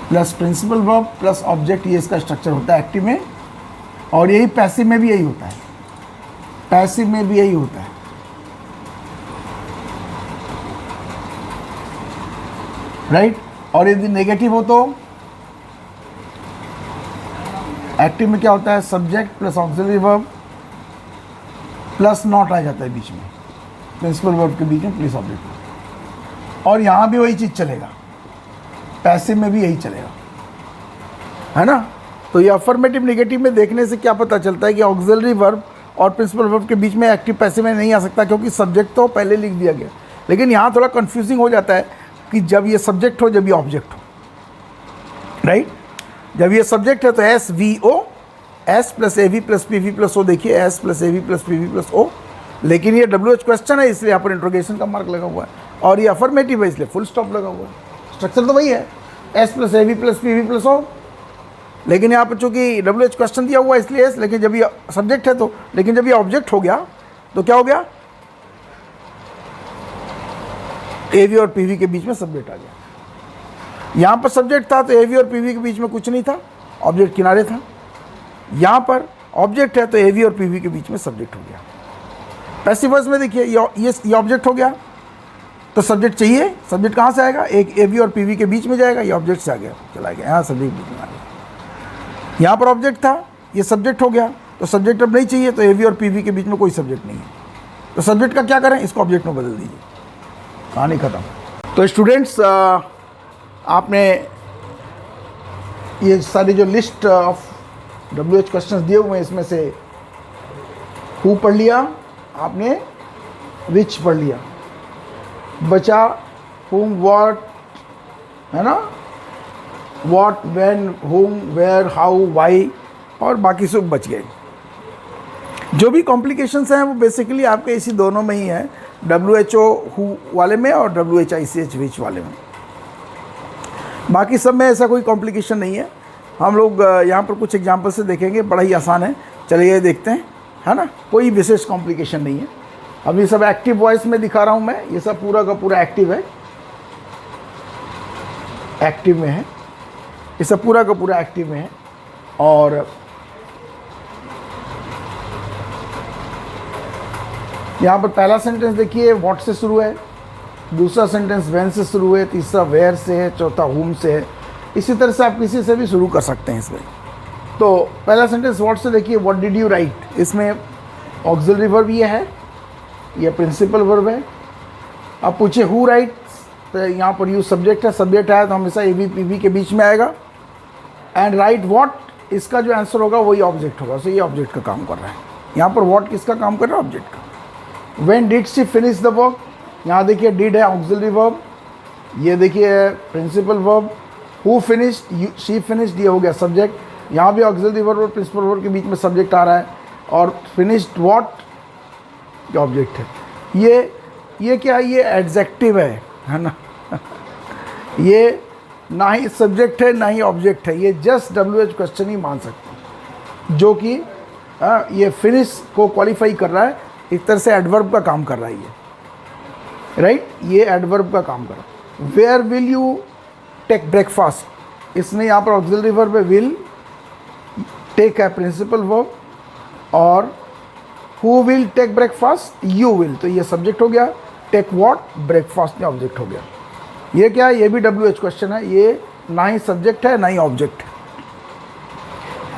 S1: plus principal verb plus object, ये इसका स्ट्रक्चर होता है एक्टिव में। और यही पैसिव में भी यही होता है, पैसिव में भी यही होता है, राइट। और यदि नेगेटिव हो तो एक्टिव में क्या होता है? Subject plus auxiliary verb plus not आ जाता है बीच में, प्रिंसिपल वर्ब के बीच में प्लस ऑब्जेक्ट। और यहाँ भी वही चीज़ चलेगा, पैसिव में भी यही चलेगा, है ना। तो ये अफर्मेटिव नेगेटिव में देखने से क्या पता चलता है कि ऑक्सिलरी वर्ब और प्रिंसिपल वर्ब के बीच में एक्टिव पैसिव में नहीं आ सकता, क्योंकि सब्जेक्ट तो पहले लिख दिया गया। लेकिन यहाँ थोड़ा कंफ्यूजिंग हो जाता है कि जब ये सब्जेक्ट हो, जब ये ऑब्जेक्ट हो, राइट। जब ये सब्जेक्ट है तो SVO, S plus AV plus PV plus O, देखिए S plus AV plus PV plus O। लेकिन ये WH क्वेश्चन है, इसलिए यहाँ पर इंट्रोगेशन का मार्क लगा हुआ है। और ये अफर्मेटिव है इसलिए फुल स्टॉप लगा हुआ है। स्ट्रक्चर तो वही है, S plus A V plus P V plus O, लेकिन यहाँ पर चूंकि डब्ल्यू एच क्वेश्चन दिया हुआ है इसलिए एस, लेकिन जब ये सब्जेक्ट है तो, लेकिन जब ये ऑब्जेक्ट हो गया तो क्या हो गया, ए वी और पी वी के बीच में सब्जेक्ट आ गया। यहाँ पर सब्जेक्ट था तो ए वी और पी वी के बीच में कुछ नहीं था, ऑब्जेक्ट किनारे था। यहाँ पर ऑब्जेक्ट है तो ए वी और पी वी के बीच में सब्जेक्ट हो गया। पैसिव वॉइस में देखिए ये ऑब्जेक्ट हो गया तो सब्जेक्ट चाहिए, सब्जेक्ट कहाँ से आएगा, एक ए वी और पी वी के बीच में जाएगा, ये ऑब्जेक्ट से आ गया, चला गया, यहाँ सब्जेक्ट बीच में आ गया। यहाँ पर ऑब्जेक्ट था, ये सब्जेक्ट हो गया तो सब्जेक्ट अब नहीं चाहिए, तो ए वी और पी वी के बीच में कोई सब्जेक्ट नहीं है, तो सब्जेक्ट का क्या करें, इसको ऑब्जेक्ट में बदल दीजिए, कहानी खत्म। तो स्टूडेंट्स आपने ये सारी जो list of W H question दिए हुए हैं इसमें से हु पढ़ लिया आपने, विच पढ़ लिया, बचा whom what, है ना, what when whom where how why, और बाकी सब बच गए। जो भी कॉम्प्लिकेशंस हैं वो बेसिकली आपके इसी दोनों में ही है, WHO हु वाले में और WHICH विच वाले में। बाकी सब में ऐसा कोई कॉम्प्लिकेशन नहीं है। हम लोग यहाँ पर कुछ एग्जाम्पल से देखेंगे, बड़ा ही आसान है, चलिए देखते हैं, है ना, कोई विशेष कॉम्प्लिकेशन नहीं है। अब ये सब एक्टिव वॉइस में दिखा रहा हूँ मैं, ये सब पूरा का पूरा एक्टिव है, एक्टिव में है, ये सब पूरा का पूरा एक्टिव में है। और यहाँ पर पहला सेंटेंस देखिए व्हाट से शुरू है, दूसरा सेंटेंस व्हेन से शुरू है, तीसरा वेयर से है, चौथा हुम से है। इसी तरह से आप किसी से भी शुरू कर सकते हैं इसमें। तो पहला सेंटेंस व्हाट से देखिए, व्हाट डिड यू राइट, इसमें ऑक्सिलरी वर्ब ये है, ये प्रिंसिपल वर्ब है। अब पूछे हु राइट्स, तो यहाँ पर यू सब्जेक्ट है, सब्जेक्ट आया तो हमेशा ए वी पी वी के बीच में आएगा। एंड राइट व्हाट, इसका जो आंसर होगा वही ऑब्जेक्ट होगा, सो ये ऑब्जेक्ट का काम कर रहा है। यहाँ पर व्हाट किसका काम कर रहा है, ऑब्जेक्ट का। When did she finish the work, यहाँ देखिए डिड है ऑक्सिलरी वर्ब, ये देखिए principal verb. Who finished, she finished, ये हो गया सब्जेक्ट। यहाँ भी ऑक्सिलरी वर्ब और प्रिंसिपल वर्ब के बीच में सब्जेक्ट आ रहा है। और फिनिश्ड व्हाट, ये ऑब्जेक्ट है। ये क्या है, ये एडजेक्टिव है ना ये ना ही सब्जेक्ट है ना ही ऑब्जेक्ट है, ये जस्ट डब्ल्यू एच क्वेश्चन ही मान सकते हैं, जो कि ये फिनिश को क्वालिफाई कर रहा है, एक तरह से एडवर्ब का काम कर रहा है ये, राइट, ये एडवर्ब का काम कर रहा है। Where will you take breakfast, इसमें यहाँ पर ऑक्सिलरी वर्ब है विल, टेक है प्रिंसिपल वर्ब, और who will take breakfast, you will, तो ये सब्जेक्ट हो गया। टेक व्हाट, ब्रेकफास्ट में ऑब्जेक्ट हो गया। ये क्या है, ये भी डब्ल्यू एच क्वेश्चन है, ये ना ही सब्जेक्ट है ना ही ऑब्जेक्ट है।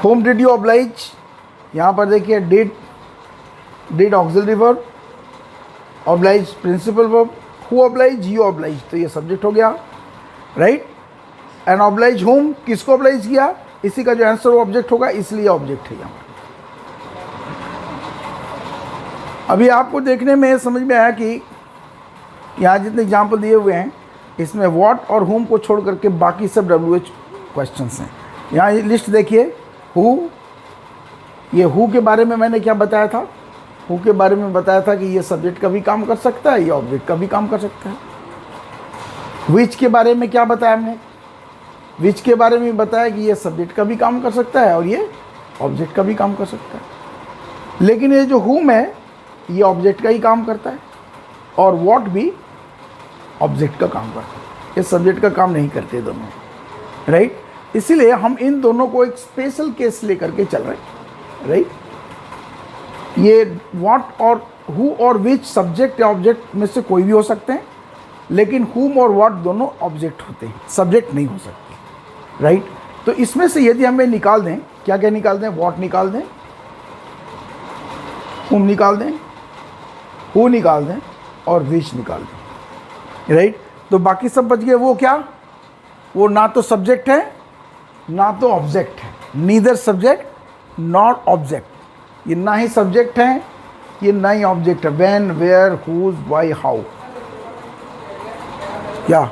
S1: होम डिड यू ऑब्लाइज, यहाँ पर देखिए did auxiliary verb, oblige principal verb, who oblige, you oblige, तो ये सब्जेक्ट हो गया, राइट। एंड ऑब्लाइज होम, किसको ऑब्लाइज किया, इसी का जो आंसर वो ऑब्जेक्ट होगा, इसलिए ऑब्जेक्ट है यहाँ पर। अभी आपको देखने में समझ में आया कि यहाँ जितने एग्जाम्पल दिए हुए हैं इसमें व्हाट और होम को छोड़ करके बाकी सब डब्ल्यू एच क्वेश्चंस हैं। यहाँ ये लिस्ट देखिए, हु, ये हु के बारे में मैंने क्या बताया था, हु के बारे में बताया था कि ये सब्जेक्ट का भी काम कर सकता है, ये ऑब्जेक्ट का भी काम कर सकता है। विच के बारे में क्या बताया हमने, विच के बारे में बताया कि ये सब्जेक्ट का भी काम कर सकता है और ये ऑब्जेक्ट का भी काम कर सकता है। लेकिन ये जो हुम है ये ऑब्जेक्ट का ही काम करता है और व्हाट भी ऑब्जेक्ट का काम करता है, ये सब्जेक्ट का काम नहीं करते दोनों, राइट। इसीलिए हम इन दोनों को एक स्पेशल केस लेकर के चल रहे हैं, राइट। ये व्हाट और हु और विच सब्जेक्ट या ऑब्जेक्ट में से कोई भी हो सकते हैं, लेकिन हुम और व्हाट दोनों ऑब्जेक्ट होते हैं, सब्जेक्ट नहीं हो सकते, राइट। तो इसमें से यदि हमें निकाल दें, क्या क्या निकाल दें, व्हाट निकाल दें, हुम निकाल दें, हु निकाल दें और विच निकाल दें, राइट। तो बाकी सब बच गए, वो क्या, वो ना तो सब्जेक्ट है ना तो ऑब्जेक्ट है, नीदर सब्जेक्ट नॉट ऑब्जेक्ट, ये ना ही सब्जेक्ट है ये ना ही ऑब्जेक्ट है। When, where, whose, why, how, क्या,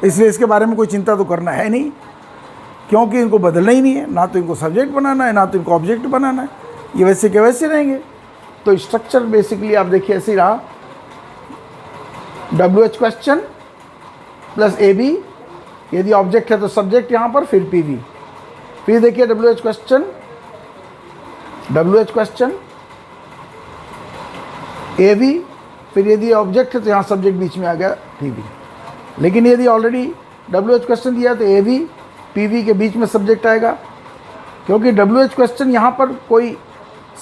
S1: इसलिए इसके बारे में कोई चिंता तो करना है नहीं, क्योंकि इनको बदलना ही नहीं है, ना तो इनको सब्जेक्ट बनाना है ना तो इनको ऑब्जेक्ट बनाना है, ये वैसे के वैसे रहेंगे। तो स्ट्रक्चर बेसिकली आप देखिए ऐसे ही रहा, WH क्वेश्चन प्लस AB, यदि ऑब्जेक्ट है तो सब्जेक्ट यहाँ पर, फिर PV। फिर देखिए WH क्वेश्चन AV, फिर यदि ऑब्जेक्ट है तो यहाँ सब्जेक्ट बीच में आ गया PV। लेकिन यदि ऑलरेडी WH क्वेश्चन दिया तो AV PV के बीच में सब्जेक्ट आएगा, क्योंकि WH क्वेश्चन यहाँ पर कोई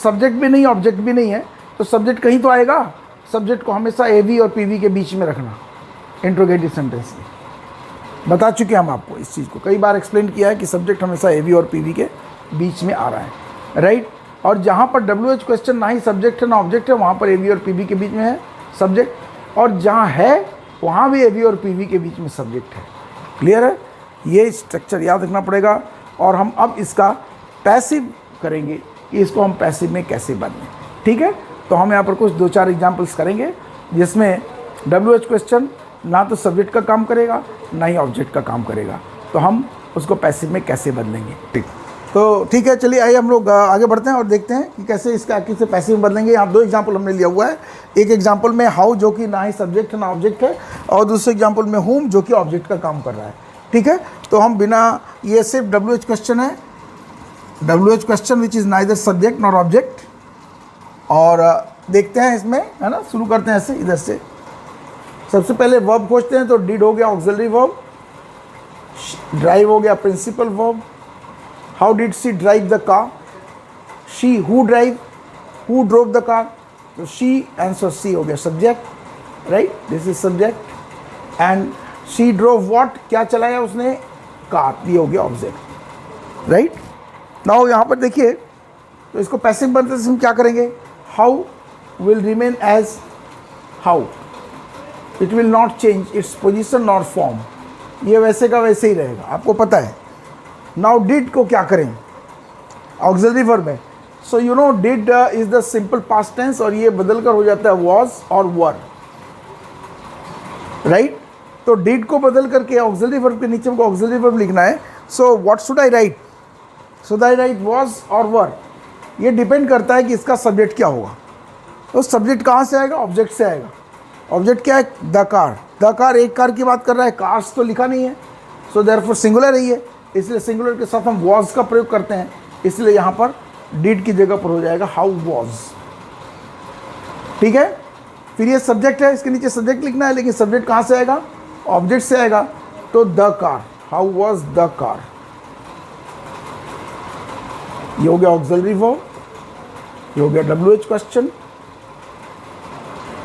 S1: सब्जेक्ट भी नहीं ऑब्जेक्ट भी नहीं है, तो सब्जेक्ट कहीं तो आएगा। सब्जेक्ट को हमेशा AV और PV के बीच में रखना इंट्रोगेटिव सेंटेंस में। बता चुके हम आपको इस चीज़ को, कई बार एक्सप्लेन किया है कि सब्जेक्ट हमेशा AV और PV के बीच में आ रहा है, राइट। और जहाँ पर WH क्वेश्चन ना ही सब्जेक्ट है ना ऑब्जेक्ट है, वहाँ पर AV और PV के बीच में है सब्जेक्ट, और जहाँ है वहाँ भी AV और PV के बीच में सब्जेक्ट है। क्लियर है? ये स्ट्रक्चर याद रखना पड़ेगा। और हम अब इसका पैसिव करेंगे कि इसको हम पैसिव में कैसे बदलें, ठीक है। तो हम यहाँ पर कुछ 2-4 एग्जाम्पल्स करेंगे जिसमें WH क्वेश्चन ना तो सब्जेक्ट का काम करेगा ना ही ऑब्जेक्ट का काम करेगा, तो हम उसको पैसिव में कैसे बदलेंगे। ठीक है, चलिए आइए हम लोग आगे बढ़ते हैं और देखते हैं कि कैसे इसका एक्टिव से पैसिव में बदलेंगे। यहाँ 2 एग्जाम्पल हमने लिया हुआ है। एक एग्जाम्पल में हाउ, जो कि ना ही सब्जेक्ट है ना ऑब्जेक्ट है, और दूसरे एग्जाम्पल में whom, जो कि ऑब्जेक्ट का काम कर रहा है, ठीक है। तो हम बिना, ये सिर्फ WH क्वेश्चन है, WH question which is neither subject nor object. और देखते हैं इसमें, है ना, शुरू करते हैं ऐसे इधर से। सबसे पहले वर्ब खोजते हैं, तो डिड हो गया ऑक्सिलरी वर्ब, ड्राइव हो गया principal verb. How did she drive the car, she who drive, who drove the car, तो शी आंसर सी हो गया subject, right, this is subject. And she drove what, क्या चलाया उसने, कार, ये हो गया ऑब्जेक्ट, राइट। नाउ यहाँ पर देखिए, तो इसको पैसिव बनते से हम क्या करेंगे, how will remain as how, it will not change its position nor form, ये वैसे का वैसे ही रहेगा, आपको पता है। नाउ डिड को क्या करें, ऑक्सिलरी वर्ब है, so you know did is the simple past tense, और ये बदल कर हो जाता है वॉज और वर, राइट। तो डिड को बदल करके ऑक्सिलरी वर्ब के नीचे हमको ऑक्सिलरी वर्ब लिखना है। So what should I right, should I right was और वर, ये डिपेंड करता है कि इसका सब्जेक्ट क्या होगा। तो सब्जेक्ट कहाँ से आएगा, ऑब्जेक्ट से आएगा। ऑब्जेक्ट क्या है, द कार, द कार एक कार की बात कर रहा है, कार्स तो लिखा नहीं है, सो देयरफॉर सिंगुलर ही है, इसलिए सिंगुलर के साथ हम वॉज का प्रयोग करते हैं, इसलिए यहाँ पर डिड की जगह पर हो जाएगा हाउ वॉज, ठीक है। फिर ये सब्जेक्ट है, इसके नीचे सब्जेक्ट लिखना है, लेकिन सब्जेक्ट कहाँ से आएगा, ऑब्जेक्ट से आएगा, तो the car, how was the car, ये हो गया ऑक्सिलरी वर्ब, ये हो गया WH क्वेश्चन,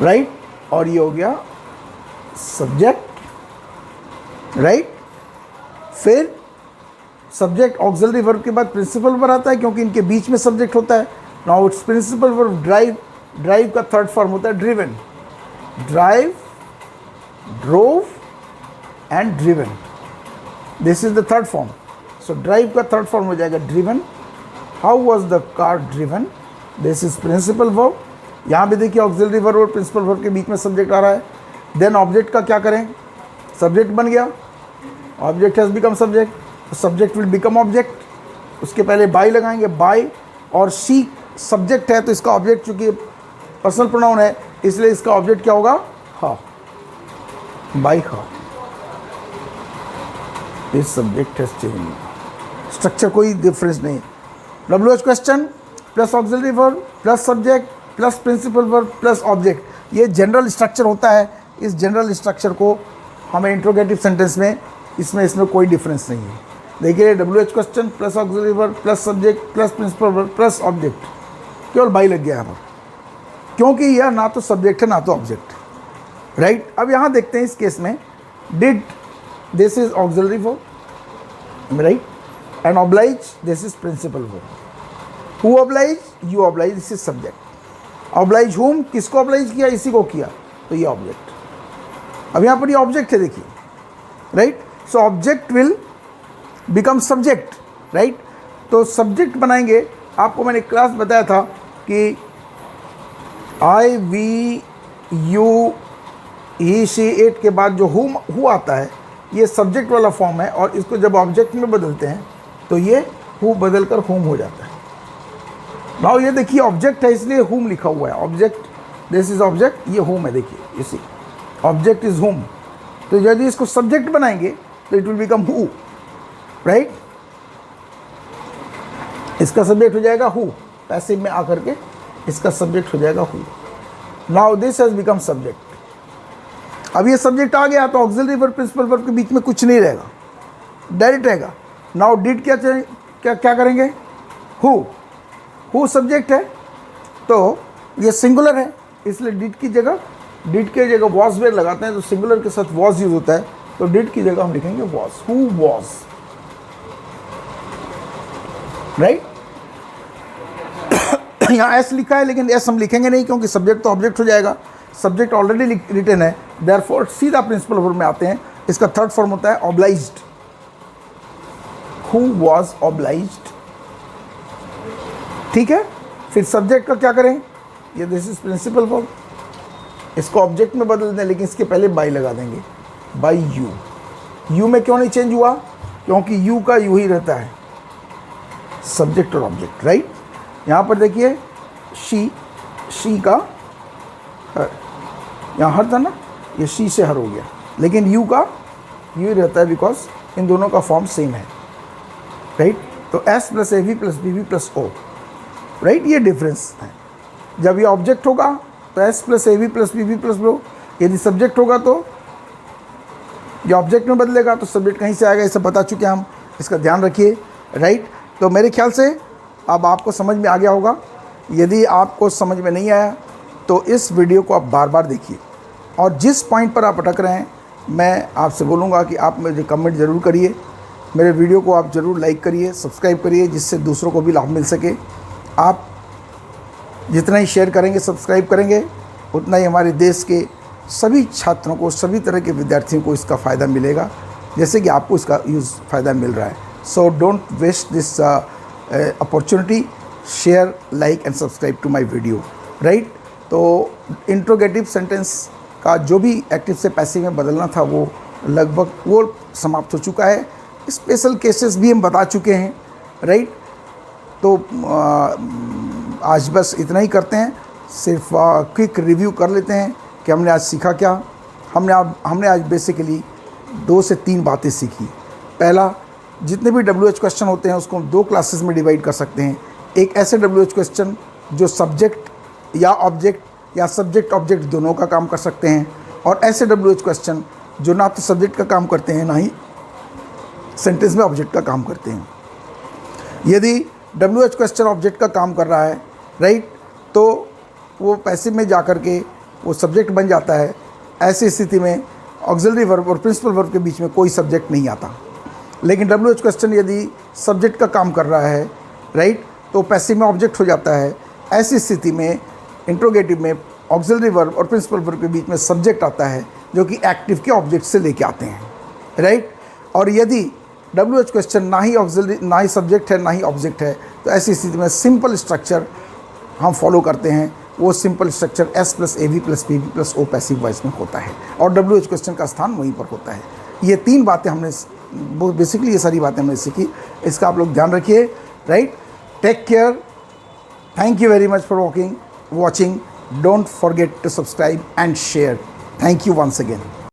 S1: राइट, और ये हो गया सब्जेक्ट, राइट। फिर सब्जेक्ट ऑक्सिलरी वर्ब के बाद प्रिंसिपल वर्ब आता है, क्योंकि इनके बीच में सब्जेक्ट होता है। Now it's principal verb drive, drive का थर्ड फॉर्म होता है driven, drive, drove and driven, this is the third form. So drive का थर्ड फॉर्म हो जाएगा driven, how was the car driven, this is principal verb. यहाँ भी देखिए auxiliary verb और प्रिंसिपल वर्ब के बीच में सब्जेक्ट आ रहा है। देन ऑब्जेक्ट का क्या करें, सब्जेक्ट बन गया, object has become subject, subject will become object. उसके पहले बाई लगाएंगे, बाई, और शी सब्जेक्ट है तो इसका ऑब्जेक्ट चूंकि पर्सनल प्रोनाउन है, इसलिए इसका ऑब्जेक्ट क्या होगा, हा, बाई हा, इस सब्जेक्ट हैज चेंज, स्ट्रक्चर कोई डिफरेंस नहीं। WH question plus auxiliary verb plus subject plus principal verb plus object, ये जनरल स्ट्रक्चर होता है। इस जनरल स्ट्रक्चर को हमें इंट्रोगेटिव सेंटेंस में इसमें कोई डिफरेंस नहीं है। देखिए WH question plus auxiliary verb plus subject plus principal verb plus object, केवल बाई लग गया यहाँ पर, क्योंकि यह ना तो सब्जेक्ट है ना तो ऑब्जेक्ट, राइट। अब यहाँ देखते हैं इस केस में did, this is auxiliary verb, right, and oblige, this is principal verb. Who oblige, you oblige, this is subject. Oblige whom, किसको ऑब्लाइज किया, इसी को किया, तो ये ऑब्जेक्ट। अब यहाँ पर ये ऑब्जेक्ट है, देखिए, right. So object will become subject, right. तो सब्जेक्ट बनाएंगे, आपको मैंने क्लास बताया था कि I, we, you, he, she, it के बाद जो हु आता है, ये सब्जेक्ट वाला फॉर्म है, और इसको जब ऑब्जेक्ट में बदलते हैं तो ये हु बदल कर हुम हो जाता है। नाउ ये देखिए ऑब्जेक्ट है, इसलिए हुम लिखा हुआ है, ऑब्जेक्ट, दिस इज ऑब्जेक्ट, ये हुम है, देखिए इसी, ऑब्जेक्ट इज हुम, तो यदि इसको सब्जेक्ट बनाएंगे तो it will become who, right. इसका सब्जेक्ट हो जाएगा हु, पैसिव में आकर के इसका सब्जेक्ट हो जाएगा who. Now this has become subject. अब ये सब्जेक्ट आ गया तो ऑक्सिलरी वर्ब प्रिंसिपल वर्ब के बीच में कुछ नहीं रहेगा, डायरेक्ट रहेगा। नाउ डिड क्या करेंगे, हु सब्जेक्ट है तो ये सिंगुलर है, इसलिए डिड की जगह वॉज वेयर लगाते हैं तो सिंगुलर के साथ वॉज यूज होता है, तो डिड की जगह हम लिखेंगे वॉज, हु वॉज, राइट। यहाँ एस लिखा है लेकिन एस हम लिखेंगे नहीं क्योंकि सब्जेक्ट तो ऑब्जेक्ट हो जाएगा, सब्जेक्ट ऑलरेडी रिटन है, देयरफॉर सीधा प्रिंसिपल वर्ब में आते हैं। इसका थर्ड फॉर्म होता है ऑब्लाइज्ड, हु वॉज ऑब्लाइज्ड, ठीक है। फिर सब्जेक्ट का क्या करें, ये दिस इज प्रिंसिपल वर्ब, इसको ऑब्जेक्ट में बदल दें लेकिन इसके पहले बाई लगा देंगे, बाई यू। यू में क्यों नहीं चेंज हुआ, क्योंकि यू का यू ही रहता है, सब्जेक्ट और ऑब्जेक्ट, राइट। यहाँ पर देखिए शी का हर, यहाँ हर था ना, ये शी से हर हो गया, लेकिन यू का यू ही रहता है बिकॉज इन दोनों का फॉर्म सेम है, राइट। तो S plus A V plus B V plus O, right, ये डिफरेंस है। जब ये ऑब्जेक्ट होगा तो S plus A V plus B V plus O, यदि सब्जेक्ट होगा तो ये ऑब्जेक्ट में बदलेगा, तो सब्जेक्ट कहीं से आएगा, इसे बता चुके हम, इसका ध्यान रखिए, राइट। तो मेरे ख्याल से अब आपको समझ में आ गया होगा। यदि आपको समझ में नहीं आया तो इस वीडियो को आप बार बार देखिए, और जिस पॉइंट पर आप अटक रहे हैं मैं आपसे बोलूँगा कि आप मुझे कमेंट ज़रूर करिए, मेरे वीडियो को आप ज़रूर लाइक करिए, सब्सक्राइब करिए, जिससे दूसरों को भी लाभ मिल सके। आप जितना ही शेयर करेंगे, सब्सक्राइब करेंगे, उतना ही हमारे देश के सभी छात्रों को, सभी तरह के विद्यार्थियों को इसका फ़ायदा मिलेगा, जैसे कि आपको इसका फ़ायदा मिल रहा है। So don't waste this opportunity, share, like and subscribe to my video, right. तो इंट्रोगेटिव सेंटेंस का जो भी एक्टिव से पैसिव में बदलना था वो लगभग वो समाप्त हो चुका है। स्पेशल केसेस भी हम बता चुके हैं, राइट। तो आज बस इतना ही करते हैं, सिर्फ क्विक रिव्यू कर लेते हैं कि हमने आज सीखा क्या। हमने आज बेसिकली 2 से 3 बातें सीखी। पहला, जितने भी WH क्वेश्चन होते हैं उसको हम 2 क्लासेस में डिवाइड कर सकते हैं। एक ऐसे WH क्वेश्चन जो सब्जेक्ट या ऑब्जेक्ट या सब्जेक्ट ऑब्जेक्ट दोनों का काम कर सकते हैं, और ऐसे WH क्वेश्चन जो ना तो सब्जेक्ट का काम करते हैं ना ही सेंटेंस में ऑब्जेक्ट का काम करते हैं। यदि WH क्वेश्चन ऑब्जेक्ट का काम कर रहा है, राइट, तो वो पैसिव में जा कर के वो सब्जेक्ट बन जाता है। ऐसी स्थिति में ऑक्सिलरी वर्ब और प्रिंसिपल वर्ब के बीच में कोई सब्जेक्ट नहीं आता। लेकिन WH क्वेश्चन यदि सब्जेक्ट का काम कर रहा है, राइट, तो पैसिव में ऑब्जेक्ट हो जाता है। ऐसी स्थिति में इंट्रोगेटिव में ऑक्सिलरी वर्ब और प्रिंसिपल वर्ब के बीच में सब्जेक्ट आता है, जो कि एक्टिव के ऑब्जेक्ट से लेके आते हैं, राइट। और यदि WH क्वेश्चन ना ही ऑक्सिलरी ना ही सब्जेक्ट है ना ही ऑब्जेक्ट है, तो ऐसी स्थिति में सिंपल स्ट्रक्चर हम फॉलो करते हैं। वो simple structure S plus A V plus B V plus O passive voice में होता है, और WH क्वेश्चन का स्थान वहीं पर होता है। ये 3 बातें हमने बेसिकली ये सारी बातें हमने सीखी, इसका आप लोग ध्यान रखिए, right. Take care, thank you very much for watching. Don't forget to subscribe and share. Thank you once again.